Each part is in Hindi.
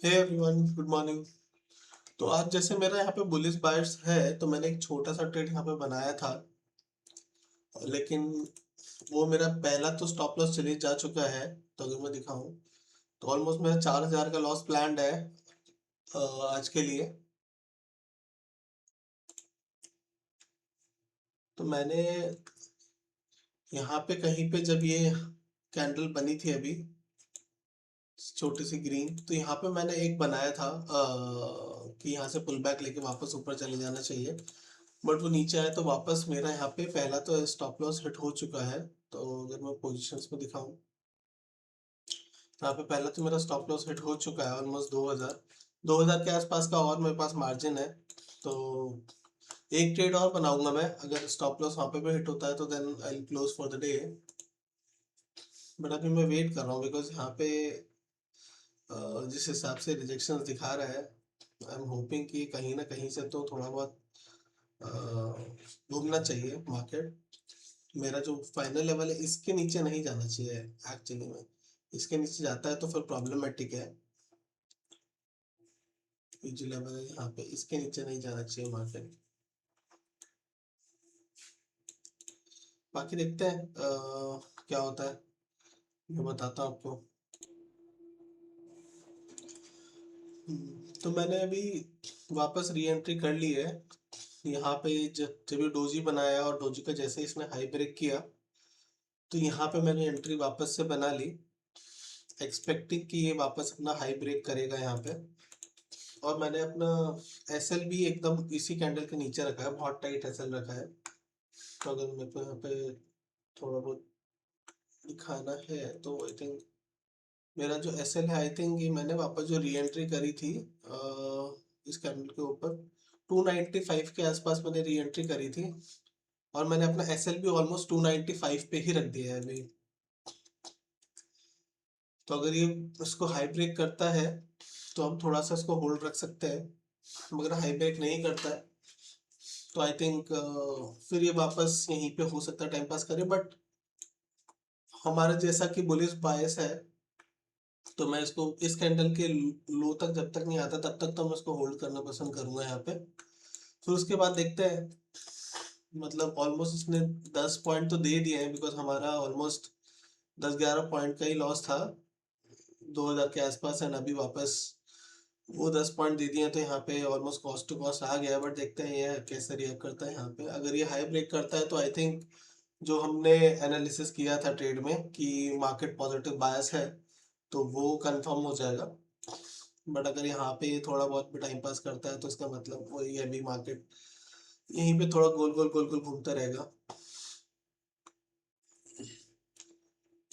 Hey everyone, good morning. तो आज जैसे मेरा यहाँ पे बुलिश बायर्स है, तो मैंने एक छोटा सा ट्रेड यहाँ पे बनाया था, लेकिन वो मेरा पहला तो स्टॉप लॉस चले जा चुका है। तो अगर मैं दिखाऊं तो ऑलमोस्ट मेरा 4,000 का लॉस प्लान्ड है आज के लिए। तो मैंने यहाँ पे कहीं पे जब ये कैंडल बनी थी अभी छोटी सी ग्रीन, तो यहाँ पे मैंने एक बनाया था कि यहाँ से पुल बैक लेके वापस ऊपर चले जाना चाहिए। बट वो नीचे आया तो वापस मेरा यहाँ पे पहला तो स्टॉप लॉस हिट हो चुका है। तो अगर मैं पोजीशंस में दिखाऊं तो यहाँ पे पहला तो मेरा स्टॉप लॉस हिट हो चुका है ऑलमोस्ट 2000 के आसपास का, और मेरे पास मार्जिन है। तो एक ट्रेड और बनाऊंगा मैं, अगर स्टॉप लॉस वहाँ पे भी हिट होता है तो then I close for the day. But अभी मैं वेट कर रहा हूँ बिकॉज यहाँ पे जिस हिसाब से रिजेक्शन दिखा रहा है, आई एम होपिंग कि कहीं ना कहीं से तो थोड़ा बहुत घूमना चाहिए मार्केट। मेरा जो फाइनल लेवल है इसके नीचे नहीं जाना चाहिए एक्चुअली में। इसके नीचे जाता है तो फिर प्रॉब्लमेटिक है। ये जो लेवल है यहाँ पे, इसके नीचे नहीं जाना चाहिए मार्केट। बाकी देखते हैं क्या होता है, मैं बताता हूँ आपको। तो मैंने अभी वापस री एंट्री कर ली है यहाँ पे। जब ये डोजी बनाया और डोजी का जैसे इसने हाई ब्रेक किया, तो यहाँ पे मैंने एंट्री वापस से बना ली, एक्सपेक्टिंग कि ये वापस अपना हाई ब्रेक करेगा यहाँ पे। और मैंने अपना एसएल भी एकदम इसी कैंडल के नीचे रखा है, बहुत टाइट एसएल रखा है। तो अगर मेरे को यहाँ पे थोड़ा बहुत दिखाना है तो आई थिंक मेरा जो एसएल है, आई थिंक ये मैंने वापस जो री एंट्री करी थी इस कैंडल के ऊपर 295 के आसपास मैंने री एंट्री करी थी। और मैंने अपना एसएल भी ऑलमोस्ट 295 पे ही रख दिया है अभी। तो अगर ये इसको हाई ब्रेक करता है तो हम थोड़ा सा इसको होल्ड रख सकते हैं। मगर हाई ब्रेक नहीं करता है तो आई थिंक फिर ये वापस यहीं पे हो सकता है टाइम पास करे। बट हमारा जैसा कि बुलिश बायस है, तो मैं इसको इस कैंडल के लो तक जब तक नहीं आता तब तक तो मैं इसको होल्ड करना पसंद करूंगा यहाँ पे। फिर उसके बाद देखते हैं। मतलब ऑलमोस्ट इसने 10 पॉइंट तो दे दिए हैं, बिकॉज हमारा ऑलमोस्ट 10-11 पॉइंट का ही लॉस था 2000 के आसपास, एंड अभी वापस वो 10 पॉइंट दे दिए, तो यहाँ पे ऑलमोस्ट कॉस्ट टू कॉस्ट आ गया है। बट देखते हैं ये कैसे रिएक्ट करता है यहाँ पे। अगर ये हाई ब्रेक करता है तो आई थिंक जो हमने एनालिसिस किया था ट्रेड में कि मार्केट पॉजिटिव बायस है, तो वो कंफर्म हो जाएगा। बट अगर यहाँ पे ये थोड़ा बहुत भी टाइम पास करता है तो इसका मतलब वही है, अभी मार्केट यहीं पे थोड़ा गोल गोल गोल गोल घूमता रहेगा।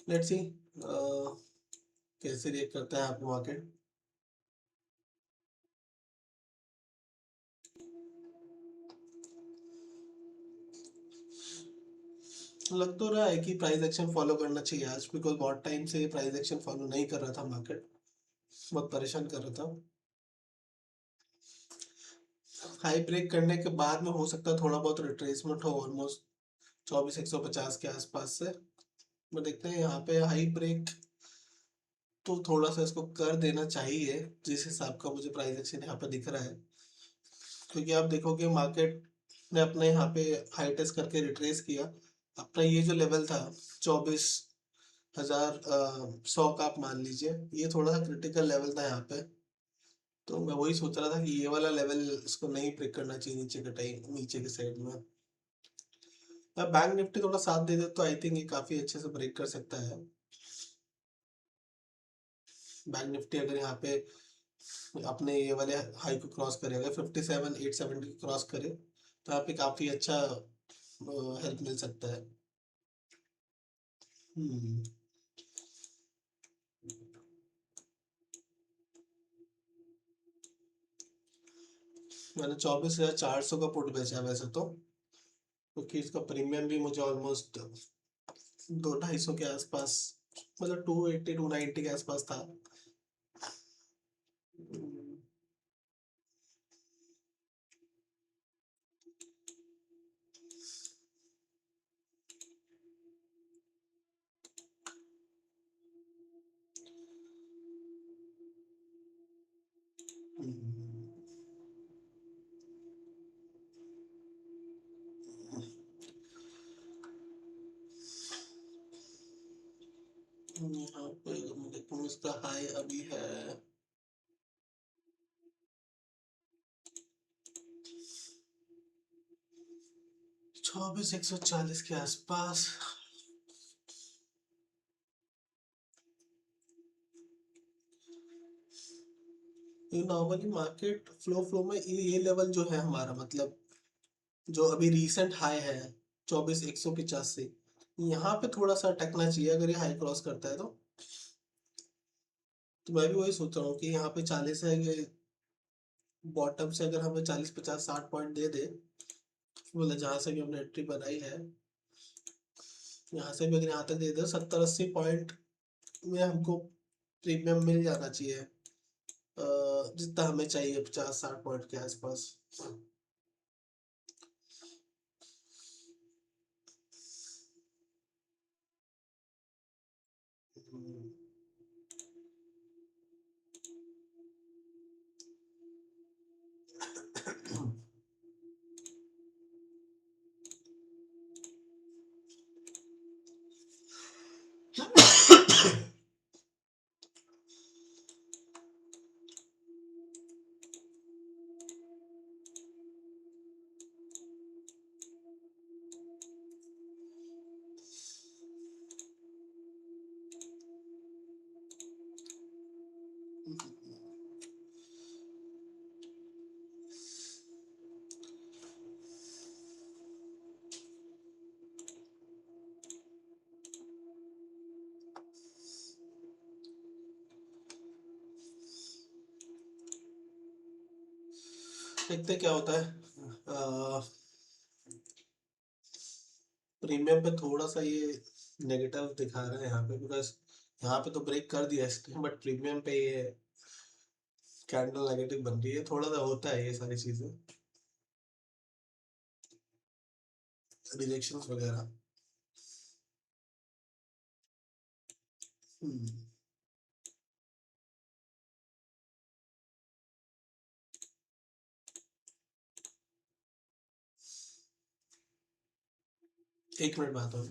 लेट्स सी कैसे रिएक्ट करता है यहाँ पे मार्केट। लग तो रहा है कि प्राइस एक्शन फॉलो करना चाहिए आज, बिकॉज बहुत टाइम से प्राइस एक्शन फॉलो नहीं कर रहा था मार्केट, बहुत परेशान कर रहा था। हाई ब्रेक करने के बाद में हो सकता है थोड़ा बहुत रिट्रेसमेंट हो ऑलमोस्ट 24,150 के आसपास से। मैं देखते हैं यहाँ पे हाई ब्रेक तो थोड़ा सा इसको कर देना चाहिए जिस हिसाब का मुझे प्राइस एक्शन यहाँ पे दिख रहा है। क्योंकि आप देखोगे मार्केट ने अपने यहाँ पे हाई टेस्ट करके रिट्रेस किया। अपना ये जो लेवल था 24,100 का, आप मान लीजिए ये थोड़ा सा क्रिटिकल लेवल था यहाँ पे। तो मैं वही सोच रहा था कि ये वाला लेवल इसको नहीं ब्रेक करना चाहिए नीचे के टाइम, नीचे के साइड में। अब बैंक निफ्टी थोड़ा साथ दे दे तो आई थिंक ये काफी अच्छे से ब्रेक कर सकता है। बैंक निफ्टी अगर यहाँ पे अपने ये वाले हाई को क्रॉस करेगा, 57,870 क्रॉस करे, तो यहाँ पे काफी अच्छा हेल्प मिल सकता है। हम्म, मैंने 24,400 का पुट बेचा है वैसे तो, क्योंकि इसका प्रीमियम भी मुझे ऑलमोस्ट 200-250 के आसपास, मतलब 280-290 के आसपास था। हम्म, यहाँ पे मैं देखूँ इसका हाई अभी है 24,140 के आसपास। ये नॉर्मली मार्केट फ्लो में ये लेवल जो है हमारा, मतलब जो अभी रीसेंट हाई है 24,150 यहाँ पे थोड़ा सा अटकना चाहिए। अगर ये हाई क्रॉस करता है तो मैं भी वही सोच रहा हूँ कि यहाँ पे 40 है, ये बॉटम से अगर हमें 40, 50, 60 पॉइंट दे दे, मतलब जहाँ से भी हमने एंट्री बनाई है यहाँ से भी अगर यहाँ तक दे दे 70, 80 पॉइंट में हमको प्रीमियम मिल जाना चाहिए, जितना हमें चाहिए 50, 60 पॉइंट के आसपास। देखते क्या होता है। प्रीमियम पे थोड़ा सा ये नेगेटिव दिखा रहा है यहाँ पे, बिकॉज यहाँ पे तो ब्रेक कर दिया इसने, बट प्रीमियम पे ये कैंडल नेगेटिव बन रही है। थोड़ा सा होता है ये सारी चीजें, रिजेक्शंस वगैरह। हम्म, 1 मिनट बात हो।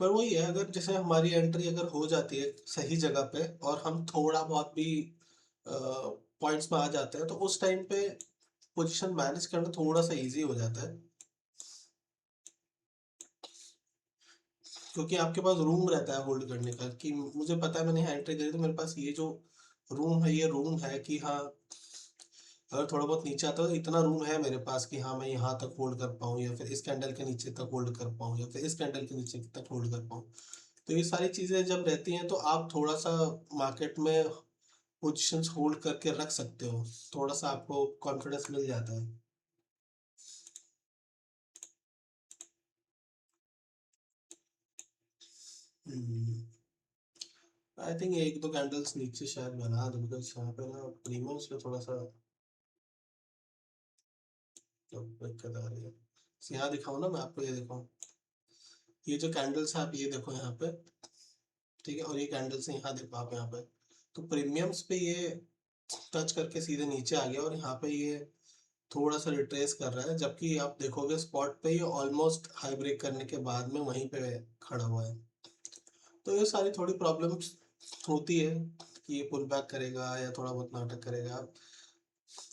पर वही है, अगर जैसे हमारी एंट्री अगर हो जाती है सही जगह पे और हम थोड़ा बहुत भी पॉइंट्स में आ जाते हैं, तो उस टाइम पे पोजीशन मैनेज करना थोड़ा सा इजी हो जाता है, क्योंकि आपके पास रूम रहता है होल्ड करने का। कि मुझे पता है मैंने यहाँ एंट्री करी तो मेरे पास ये जो रूम है, ये रूम है कि हाँ, अगर थोड़ा बहुत नीचे आता है तो इतना रूम है मेरे पास कि हाँ मैं यहाँ तक होल्ड कर पाऊँ, या फिर इस कैंडल के नीचे तक होल्ड कर पाऊँ, या फिर इस कैंडल के नीचे तक होल्ड कर पाऊँ। तो ये सारी चीज़ें जब रहती हैं तो आप थोड़ा सा मार्केट में पोजीशंस होल्ड करके रख सकते हो, थोड़ा सा आपको कॉन्फिडेंस मिल जाता है। आई थिंक एक दो कैंडल्स नीचे शायद बना दो, बिकॉज यहाँ पे ना प्रीमियम्स पे थोड़ा सा तो दिक्कत आ रही है। यहाँ दिखाऊँ ना मैं आपको, ये दिखाऊँ, ये जो कैंडल्स है आप ये देखो यहाँ पे, ठीक है, और ये कैंडल्स है यहाँ देखो आप यहाँ पे, तो प्रीमियम्स पे ये टच करके सीधे नीचे आ गया और यहाँ पे ये थोड़ा सा रिट्रेस कर रहा है, जबकि आप देखोगे स्पॉट पे ये ऑलमोस्ट हाई ब्रेक करने के बाद में वहीं पे खड़ा हुआ है। तो ये सारी थोड़ी प्रॉब्लम्स होती है कि ये पुल बैक करेगा या थोड़ा बहुत नाटक करेगा।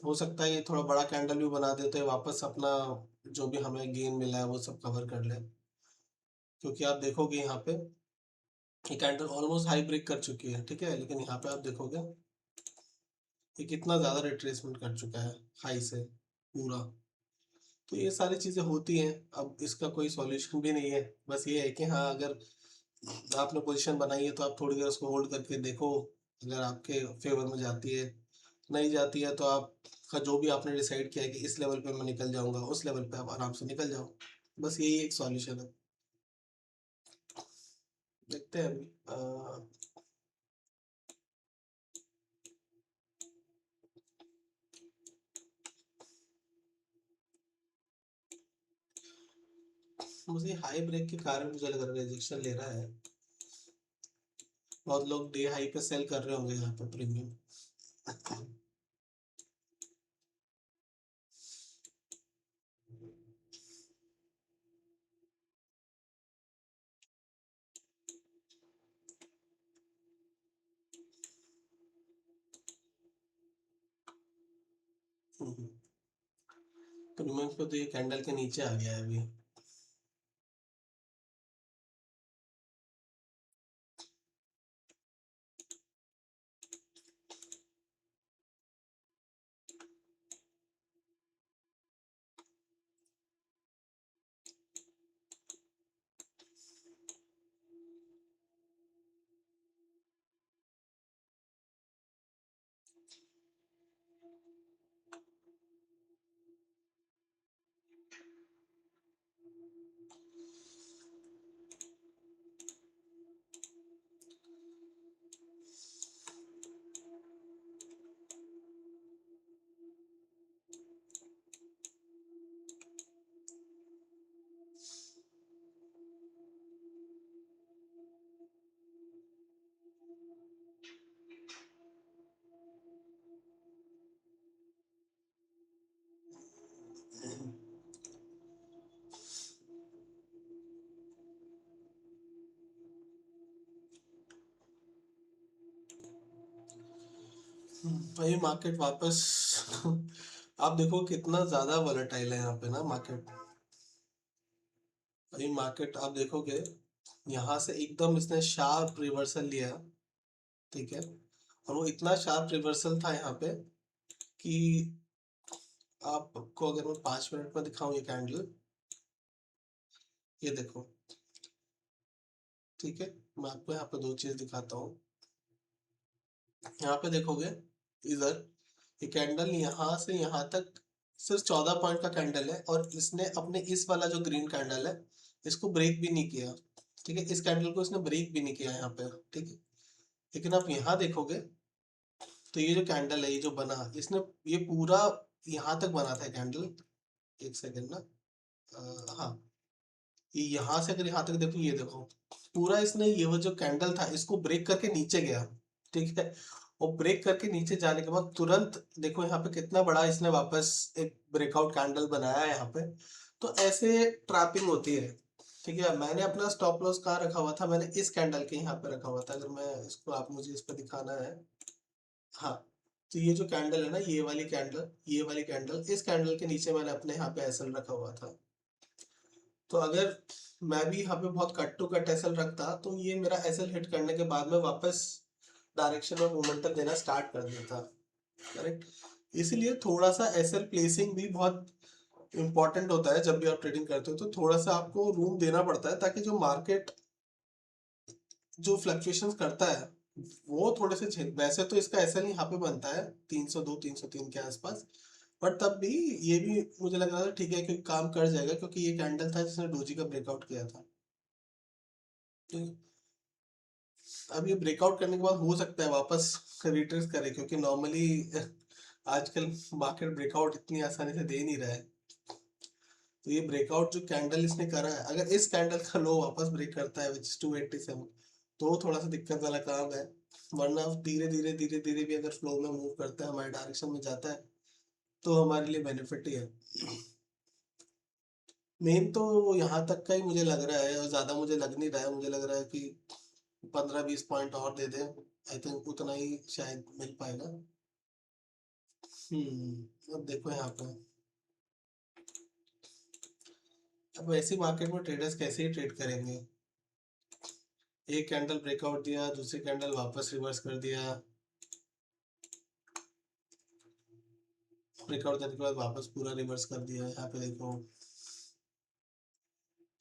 हो सकता है ये थोड़ा बड़ा कैंडल भी बना देते हैं, वापस अपना जो भी हमें गेन मिला है वो सब कवर कर ले। क्योंकि आप देखोगे यहाँ पे ये कैंडल ऑलमोस्ट हाई ब्रेक कर चुकी है, ठीक है, लेकिन यहाँ पे आप देखोगे ये कितना ज़्यादा रिट्रेसमेंट कर चुका है हाई से पूरा। तो ये सारी चीज़ें होती हैं, अब इसका कोई सॉल्यूशन भी नहीं है। बस ये है कि हाँ, अगर आपने पोजीशन बनाई है तो आप थोड़ी देर उसको होल्ड करके देखो, अगर आपके फेवर में जाती है नहीं जाती है तो आप का जो भी आपने डिसाइड किया है कि इस लेवल पे मैं निकल जाऊंगा, उस लेवल पे आप आराम से निकल जाओ। बस यही एक सॉल्यूशन है। देखते हैं अभी। मुझे हाई ब्रेक के कारण मुझे लग रहा है रिजेक्शन ले रहा है। बहुत लोग डे हाई पे सेल कर रहे होंगे यहाँ पे प्रीमियम। प्रीमियम पे तो ये कैंडल के नीचे आ गया है अभी। भाई मार्केट वापस आप देखो कितना ज्यादा वॉलेटाइल है यहाँ पे ना मार्केट। भाई मार्केट आप देखोगे, यहाँ से एकदम इसने शार्प रिवर्सल लिया। ठीक है। और वो इतना शार्प रिवर्सल था यहाँ पे कि आपको अगर मैं 5 मिनट में दिखाऊं ये कैंडल, ये देखो। ठीक है। मैं आपको यहाँ पे दो चीज दिखाता हूँ। यहाँ पे देखोगे, इधर ये कैंडल यहाँ से यहाँ तक सिर्फ 14 पॉइंट का कैंडल है, और इसने अपने इस वाला जो ग्रीन कैंडल है इसको ब्रेक भी नहीं किया। ठीक है, इस कैंडल को इसने ब्रेक भी नहीं किया यहाँ पे। ठीक है। लेकिन आप यहाँ देखोगे तो ये जो कैंडल है, ये जो बना इसने, ये पूरा यहाँ तक बना था कैंडल। एक सेकेंड ना। हाँ, ये यहाँ से अगर यहाँ तक देखो, ये देखो पूरा इसने, ये वो जो कैंडल था इसको ब्रेक करके नीचे गया। ठीक है। और ब्रेक करके नीचे जाने के बाद तुरंत देखो यहाँ पे कितना बड़ा इसने वापस एक ब्रेकआउट कैंडल बनाया है यहाँ पे। तो ऐसे ट्रैपिंग होती है। ठीक है। मैंने अपना स्टॉप लॉस कहाँ रखा हुआ था, मैंने इस कैंडल के यहाँ पे रखा हुआ था। अगर मैं इसको, आप मुझे इस पे दिखाना है। हाँ। तो ये जो कैंडल है ना, ये वाली कैंडल, ये वाली कैंडल, इस कैंडल के नीचे मैंने अपने यहाँ पे एसएल रखा हुआ था। तो अगर मैं भी यहाँ पे बहुत कट टू कट एसएल रखता तो ये मेरा एसएल हिट करने के बाद में वापस डायरेक्शन में मोमेंटम देना स्टार्ट कर देता। करेक्ट। इसीलिए थोड़ा सा एसएल प्लेसिंग भी बहुत इंपॉर्टेंट होता है जब भी आप ट्रेडिंग करते हो। तो थोड़ा सा आपको रूम देना पड़ता है ताकि जो मार्केट जो फ्लक्चुएशंस करता है वो थोड़े से वैसे तो इसका एसएल यहाँ पे बनता है 302 303 के आसपास। बट तब भी ये भी मुझे लग रहा था ठीक है, क्योंकि काम कर जाएगा, क्योंकि ये कैंडल था जिसने डोजी का ब्रेकआउट किया था। तो अब ये ब्रेकआउट करने के बाद हो सकता है वापस रिट्रेस करे, क्योंकि नॉर्मली आजकल मार्केट ब्रेकआउट इतनी आसानी से दे नहीं रहा है। तो ये ब्रेकआउट जो कैंडल इसने करा है, अगर इस कैंडल का लो वापस ब्रेक करता है विच 287, तो थोड़ा सा दिक्कत वाला काम है। वरना धीरे धीरे धीरे धीरे भी अगर फ्लो में मूव करता है, हमारे डायरेक्शन में जाता है, तो हमारे लिए बेनिफिट ही है। मेन तो यहाँ तक का ही मुझे लग रहा है, और ज्यादा मुझे लग नहीं रहा है। मुझे लग रहा है कि 15-20 पॉइंट और दे दे, आई थिंक उतना ही शायद मिल पाएगा। अब देखो यहाँ पे, अब ऐसी मार्केट में ट्रेडर्स कैसे ही ट्रेड करेंगे। एक कैंडल ब्रेकआउट दिया, दूसरी कैंडल वापस रिवर्स कर दिया, ब्रेकआउट देने के बाद वापस पूरा रिवर्स कर दिया। यहाँ पे देखो,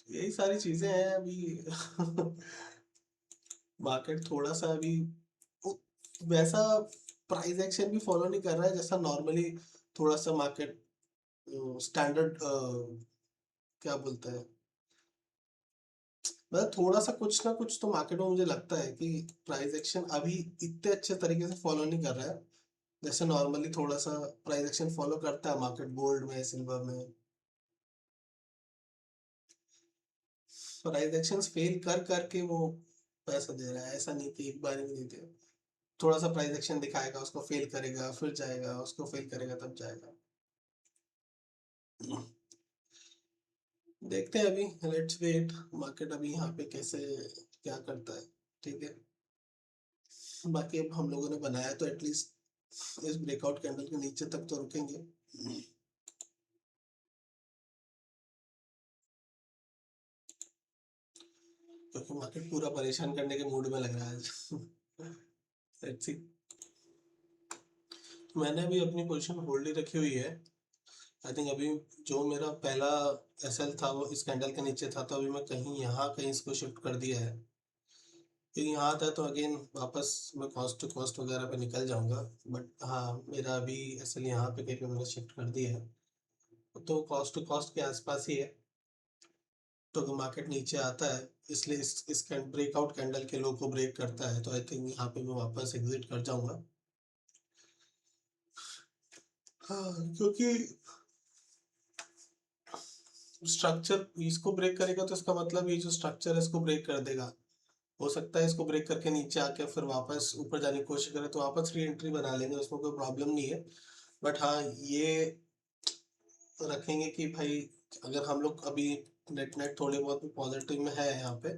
यही सारी चीजें हैं अभी। मार्केट थोड़ा सा अभी वैसा प्राइस एक्शन भी फॉलो नहीं कर रहा है जैसा नॉर्मली थोड़ा सा मार्केट स्टैंडर्ड क्या बोलते हैं, मतलब थोड़ा सा कुछ ना कुछ तो मार्केट में मुझे लगता है कि प्राइस एक्शन अभी इतने अच्छे तरीके से फॉलो नहीं कर रहा है जैसे नॉर्मली थोड़ा सा प्राइस एक्शन फॉलो करता है मार्केट गोल्ड में सिल्वर में। प्राइस एक्शन फेल कर करके वो पैसा दे रहा है, ऐसा नहीं कि एक बार ही नहीं दे। थोड़ा सा प्राइस एक्शन दिखाएगा, उसको फेल करेगा, फिर जाएगा, उसको फेल करेगा, तब जाएगा। देखते हैं अभी, लेट्स वेट मार्केट अभी यहाँ पे कैसे क्या करता है। ठीक है, बाकी अब हम लोगों ने बनाया तो एटलीस्ट इस ब्रेकआउट कैंडल के नीचे तक तो रुकेंगे। क्योंकि मार्केट पूरा परेशान करने के मूड में लग रहा है आज। Let's see. मैंने अभी अपनी पोजीशन होल्ड ही रखी हुई है। आई थिंक अभी जो मेरा पहला एसएल था वो इस कैंडल के नीचे था, तो अभी मैं कहीं यहाँ कहीं इसको शिफ्ट कर दिया है। फिर यहाँ आता है तो अगेन वापस मैं कॉस्ट टू कॉस्ट वगैरह पे निकल जाऊंगा। बट हाँ, मेरा अभी एसएल यहाँ पे कहीं पे मैंने शिफ्ट कर दिया है, तो कॉस्ट टू कॉस्ट के आसपास ही है। तो अगर मार्केट नीचे आता है, इसलिए इस ब्रेकआउट कैंडल के लो को ब्रेक करता है, तो आई थिंक यहाँ पे मैं वापस एग्जिट कर जाऊंगा। हाँ, क्योंकि स्ट्रक्चर इसको ब्रेक करेगा तो इसका मतलब ये जो स्ट्रक्चर है इसको ब्रेक कर देगा। हो सकता है इसको ब्रेक करके नीचे आके फिर वापस ऊपर जाने की कोशिश करे तो वापस री एंट्री बना लेंगे, उसमें कोई प्रॉब्लम नहीं है। बट हाँ, ये रखेंगे कि भाई अगर हम लोग अभी नेट नेट थोड़े बहुत भी पॉजिटिव में है यहाँ पे,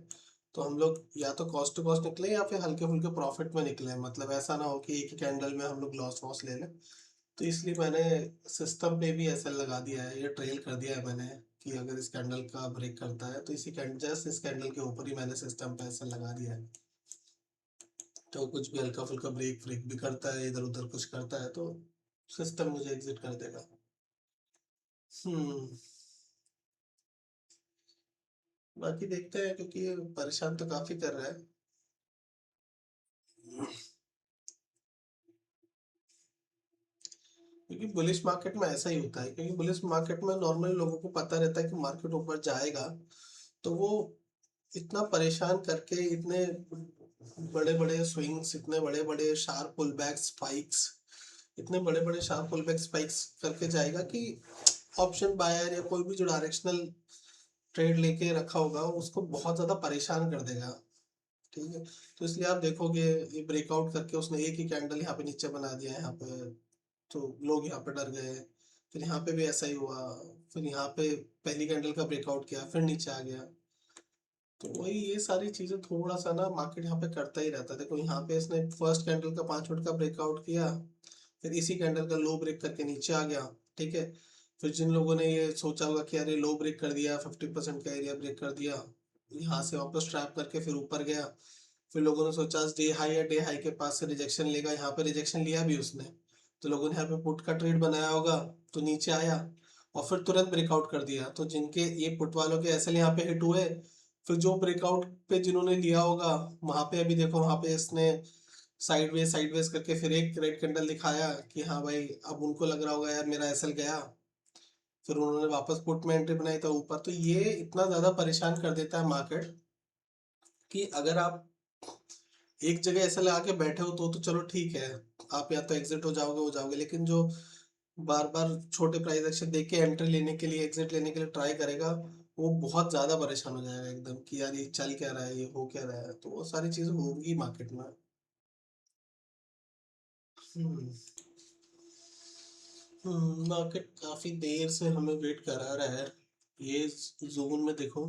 तो हम लोग या तो कॉस्ट टू कॉस्ट निकले या फिर हल्के फुल्के प्रॉफिट में निकले, मतलब ऐसा ना हो कि एक ही कैंडल में हम लोग लॉस वॉस ले लें। तो इसलिए मैंने सिस्टम पे भी ऐसा लगा दिया है, ये ट्रेल कर दिया है मैंने कि अगर इस कैंडल का ब्रेक करता है तो इसी कैंडल जस्ट इस कैंडल के ऊपर ही मैंने सिस्टम पे ऐसा लगा दिया है। तो कुछ भी हल्का फुल्का ब्रेक ब्रेक भी करता है, इधर उधर कुछ करता है, तो सिस्टम मुझे एग्जिट कर देगा। हम्म। बाकी देखते हैं, क्योंकि ये परेशान तो काफी कर रहा है। क्योंकि बुलिश मार्केट में ऐसा ही होता है, क्योंकि बुलिश मार्केट में नॉर्मली लोगों को पता रहता है कि मार्केट ऊपर जाएगा, तो वो इतना परेशान करके इतने बड़े बड़े स्विंग्स, इतने बड़े बड़े शार्प पुल बैक स्पाइक्स, इतने बड़े बड़े शार्प पुल बैक स्पाइक्स करके जाएगा कि ऑप्शन बायर या कोई भी जो डायरेक्शनल ट्रेड लेके रखा होगा उसको बहुत ज़्यादा परेशान कर देगा। ठीक है, तो इसलिए आप देखोगे ये ब्रेकआउट करके उसने एक ही कैंडल यहाँ पे नीचे बना दिया है यहाँ पे, तो लोग यहाँ पे डर गए। फिर यहाँ पे भी ऐसा ही हुआ, फिर यहाँ पे पहली कैंडल का ब्रेकआउट किया फिर नीचे आ गया। तो वही ये सारी चीजें थोड़ा सा ना मार्केट यहाँ पे करता ही रहता है। देखो यहाँ पे इसने फर्स्ट कैंडल का 5 मिनट का ब्रेकआउट किया, फिर इसी कैंडल का लो ब्रेक करके नीचे आ गया। ठीक है, फिर जिन लोगों ने ये सोचा होगा कि अरे लो ब्रेक कर दिया, 50% का एरिया ब्रेक कर दिया, यहाँ से वापस ट्रैप करके फिर ऊपर गया। फिर लोगों ने सोचा डे हाई या डे हाई के पास से रिजेक्शन लेगा, यहाँ पे रिजेक्शन लिया भी उसने, तो लोगों ने यहाँ पे पुट का ट्रेड बनाया होगा, तो नीचे आया और फिर तुरंत ब्रेकआउट कर दिया। तो जिनके ये पुट वालों के एसएल यहाँ पे हिट हुए, फिर जो ब्रेकआउट पे जिन्होंने लिया होगा वहां पे अभी देखो वहां पे इसने साइडवेज करके फिर एक रेड कैंडल दिखाया कि हाँ भाई अब उनको लग रहा होगा यार मेरा एसएल गया, फिर उन्होंने वापस पुट में एंट्री बनाई था ऊपर। तो ये इतना ज्यादा परेशान कर देता है मार्केट कि अगर आप एक जगह ऐसा लगा के बैठे हो तो चलो ठीक है, आप या तो एग्जिट हो जाओगे, लेकिन जो बार बार छोटे प्राइस एक्शन देख के एंट्री लेने के लिए एग्जिट लेने के लिए ट्राई करेगा, वो बहुत ज्यादा परेशान हो जाएगा एकदम कि यार ये चल क्या रहा है, ये हो क्या रहा है। तो वो सारी चीजें होंगी मार्केट में। हम्म। मार्केट काफी देर से हमें वेट करा रहा है। ये जोन में देखो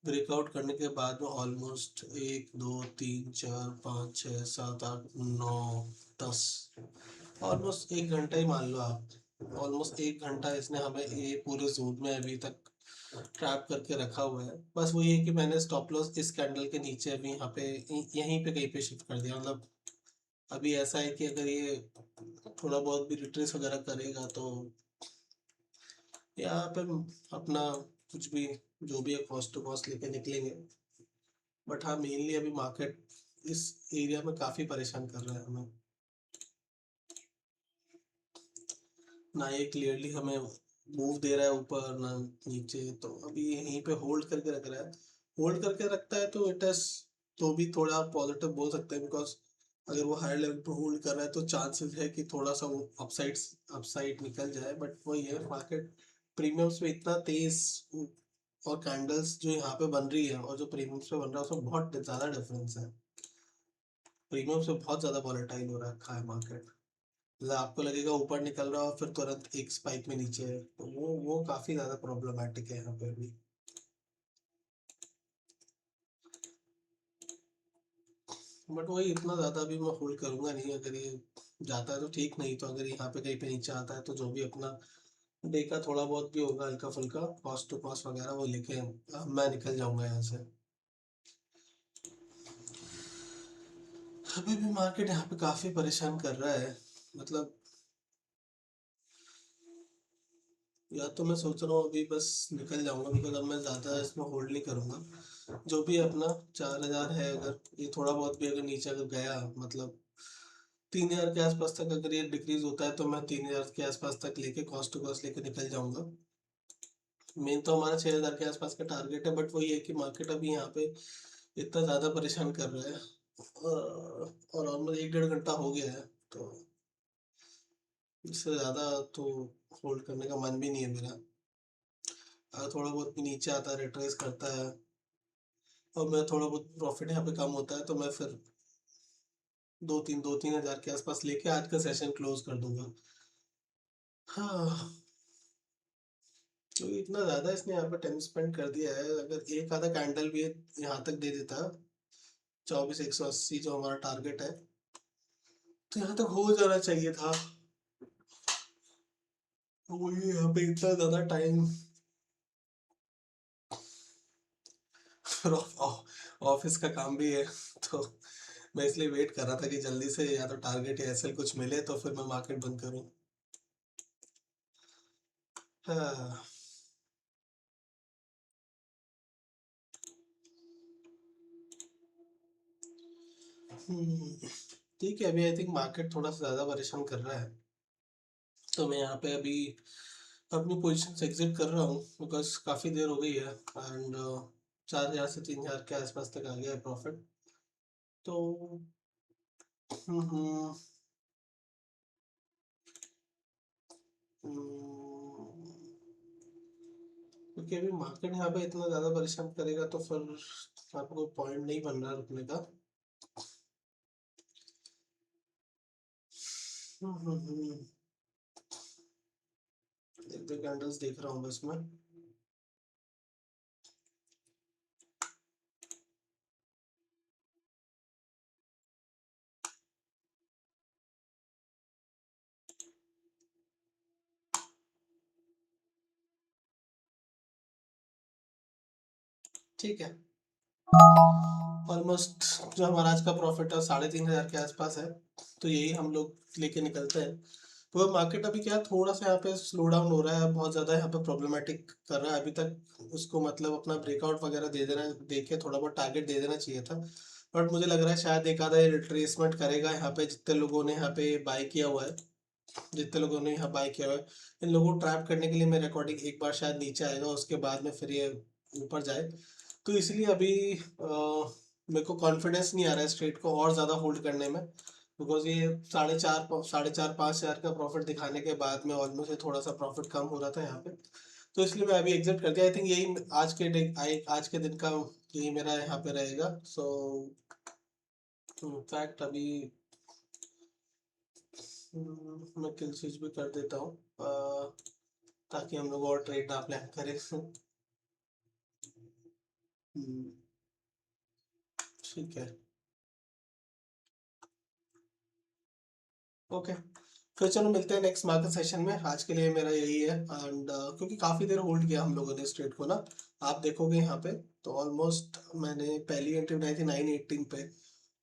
ब्रेकआउट करने के बाद में ऑलमोस्ट 1 2 3 4 5 6 7 8 9 10, ऑलमोस्ट 1 घंटा ही मान लो आप। ऑलमोस्ट 1 घंटा इसने हमें ये पूरे जोन में अभी तक ट्रैप करके रखा हुआ है। बस वही है कि मैंने स्टॉप लॉस इस कैंडल के नीचे अभी यहाँ पे यहीं पे कहीं पे शिफ्ट कर दिया। मतलब अभी ऐसा है कि अगर ये थोड़ा बहुत भी रिट्रेस वगैरह करेगा तो यहाँ पे अपना कुछ भी जो भी है कॉस्ट टू कॉस्ट लेके निकलेंगे। बट हाँ, मेनली अभी मार्केट इस एरिया में काफी परेशान कर रहा है हमें। ना ये क्लियरली हमें मूव दे रहा है ऊपर ना नीचे, तो अभी यहीं पे होल्ड करके रख रहा है। होल्ड करके रखता है तो इट इज, तो भी थोड़ा पॉजिटिव बोल सकते हैं, बिकॉज अगर वो हायर लेवल पे होल्ड कर रहा है तो चांसेस है कि थोड़ा सा वो अपसाइड अपसाइड निकल जाए। बट वही है, मार्केट प्रीमियम्स में इतना तेज, और कैंडल्स जो यहाँ पे बन रही है और जो प्रीमियम्स पे बन रहा है उसमें बहुत ज़्यादा डिफरेंस है। प्रीमियम से बहुत ज़्यादा वॉलेटाइल हो रखा है मार्केट। मतलब आपको लगेगा ऊपर निकल रहा है और फिर तुरंत एक स्पाइक में नीचे है, तो वो काफ़ी ज़्यादा प्रॉब्लमेटिक है यहाँ पे भी। बट वही, इतना ज़्यादा भी मैं होल्ड करूँगा नहीं। अगर ये जाता है तो ठीक, नहीं तो अगर यहाँ पे कहीं पे नीचे आता है तो जो भी अपना डे का थोड़ा बहुत भी होगा हल्का फुल्का कॉस्ट टू कॉस्ट वगैरह वो लेके मैं निकल जाऊंगा यहाँ से। अभी भी मार्केट यहाँ पे काफ़ी परेशान कर रहा है। मतलब या तो मैं सोच रहा हूँ अभी बस निकल जाऊंगा, बिकॉज अब मैं ज़्यादा इसमें होल्ड नहीं करूँगा। जो भी अपना 4,000 है, अगर ये थोड़ा बहुत भी अगर नीचे अगर गया, मतलब 3,000 के आसपास तक अगर ये डिक्रीज होता है तो मैं 3,000 के आसपास तक लेके कॉस्ट टू कॉस्ट लेके निकल जाऊंगा। मेन तो हमारा 6,000 के आसपास का टारगेट है, बट वही है कि मार्केट अभी यहाँ पे इतना ज़्यादा परेशान कर रहा है। और ऑलमोस्ट 1 डेढ़ घंटा हो गया है, तो इससे ज़्यादा तो होल्ड करने का मन भी नहीं है मेरा। अगर थोड़ा बहुत भी नीचे आता है, रिट्रेस करता है और मेरा थोड़ा बहुत प्रॉफिट यहाँ पे कम होता है, तो मैं फिर दो तीन हज़ार के आसपास लेके आज का सेशन क्लोज कर दूंगा। हाँ, क्योंकि इतना ज़्यादा इसने यहाँ पे टाइम स्पेंड कर दिया है। अगर एक आधा कैंडल भी यहाँ तक दे देता, 24,180 जो हमारा टारगेट है, तो यहाँ तक हो जाना चाहिए था। वही यहाँ पे इतना ज़्यादा टाइम, फिर ऑफिस का काम भी है, तो मैं इसलिए वेट कर रहा था कि जल्दी से या तो टारगेट या एसएल कुछ मिले तो फिर मैं मार्केट बंद करूँ। हाँ। ठीक है, अभी आई थिंक मार्केट थोड़ा सा ज़्यादा परेशान कर रहा है, तो मैं यहाँ पे अभी अपनी पोजीशन से एग्जिट कर रहा हूँ, बिकॉज काफ़ी देर हो गई है। एंड 4,000 से 3,000 के आसपास तक आ गया है प्रॉफिट। तो हम्म, क्योंकि अभी मार्केट यहाँ पे इतना ज़्यादा परेशान करेगा तो फिर आपको पॉइंट नहीं बन रहा रुकने का। एक दो कैंडल्स देख रहा हूँ बस मैं। ठीक है, ऑलमोस्ट जो हमारा आज का प्रॉफिट है 3,500 के आसपास है, तो यही हम लोग लेके निकलते हैं। तो मार्केट अभी क्या थोड़ा सा यहाँ पे स्लो डाउन हो रहा है, बहुत ज़्यादा यहाँ पे प्रॉब्लमेटिक कर रहा है अभी तक। उसको मतलब अपना ब्रेकआउट वगैरह दे देना, दे के थोड़ा बहुत टारगेट दे देना चाहिए था। बट मुझे लग रहा है शायद एक आधा रिट्रेसमेंट करेगा यहाँ पे, जितने लोगों ने यहाँ पे बाय किया हुआ है, जितने लोगों ने यहाँ बाय किया हुआ है, इन लोगों को ट्रैप करने के लिए मेरे अकॉर्डिंग एक बार शायद नीचे आएगा, उसके बाद में फिर ये ऊपर जाए। तो इसलिए अभी मेरे को कॉन्फिडेंस नहीं आ रहा है स्ट्रेट को और ज़्यादा होल्ड करने में, बिकॉज ये 4,500 का प्रॉफिट दिखाने के बाद में ऑलमोस्ट ये थोड़ा सा प्रॉफिट कम हो रहा था यहाँ पे। तो इसलिए मैं अभी एग्जिट कर दिया। आई थिंक यही आज के दिन का यही मेरा यहाँ पे रहेगा। सो इनफैक्ट अभी मैं किल स्विच भी कर देता हूँ, ताकि हम लोग और ट्रेड ना प्लान करें। हम्म, ठीक है, ओके। फिर चलो मिलते हैं नेक्स्ट मार्केट सेशन में। आज के लिए मेरा यही है। एंड क्योंकि काफ़ी देर होल्ड किया हम लोगों ने स्ट्रेट को ना, आप देखोगे यहाँ पे तो ऑलमोस्ट मैंने पहली एंट्री बनाई थी 918 पे।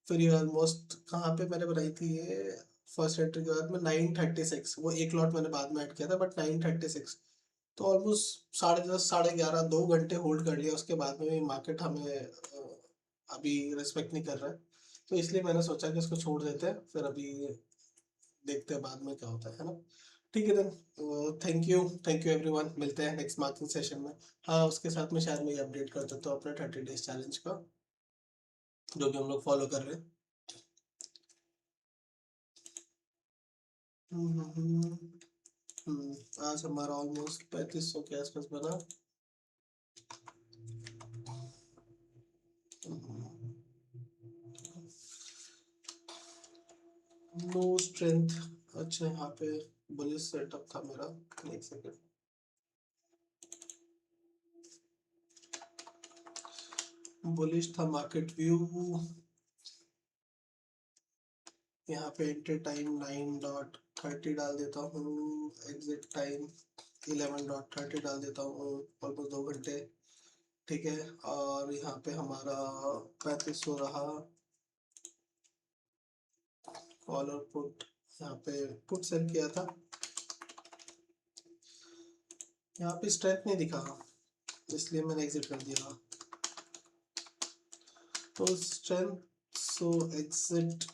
फिर ये ऑलमोस्ट कहाँ पे मैंने बनाई थी ये, फर्स्ट एंट्री के बाद में 936, वो एक लॉट मैंने बाद में ऐड किया था, बट 936। तो ऑलमोस्ट 10:30 11:30 2 घंटे होल्ड कर लिया, उसके बाद में मार्केट हमें अभी रिस्पेक्ट नहीं कर रहा है। तो इसलिए मैंने सोचा कि इसको छोड़ देते हैं, फिर अभी देखते हैं बाद में क्या होता है ना। ठीक है देन, थैंक यू एवरीवन, मिलते हैं नेक्स्ट मार्किंग सेशन में। हाँ, उसके साथ में शायद मैं अपडेट कर देता हूँ अपना 30 डेज चैलेंज का, जो भी हम लोग फॉलो कर रहे हैं। आज हमारा ऑलमोस्ट 3500 के आसपास बना। No strength. अच्छा, यहाँ पे बुलिश सेटअप था मेरा। एक सेकेंड, बुलिश था मार्केट व्यू। यहाँ पे एंट्री टाइम 9:30 डाल देता हूँ, एग्जिट टाइम 11:30 डाल देता हूँ, ऑलमोस्ट 2 घंटे। ठीक है, और यहाँ पे हमारा 3500 रहा। कॉल और पुट, यहाँ पे पुट सेल किया था, यहाँ पे स्ट्रेंथ नहीं दिखा, इसलिए मैंने एग्जिट कर दिया। तो strength, so exit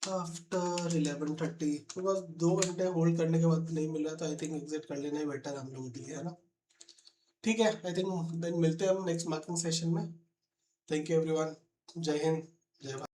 after 11:30, because 2 घंटे होल्ड करने के बाद नहीं मिला, तो आई थिंक एग्जिट कर लेना ही बेटर हम लोगों के लिए, है ना। ठीक है, आई थिंक देन मिलते हैं हम नेक्स्ट मार्किंग सेशन में। थैंक यू एवरीवन, जय हिंद, जय भारत।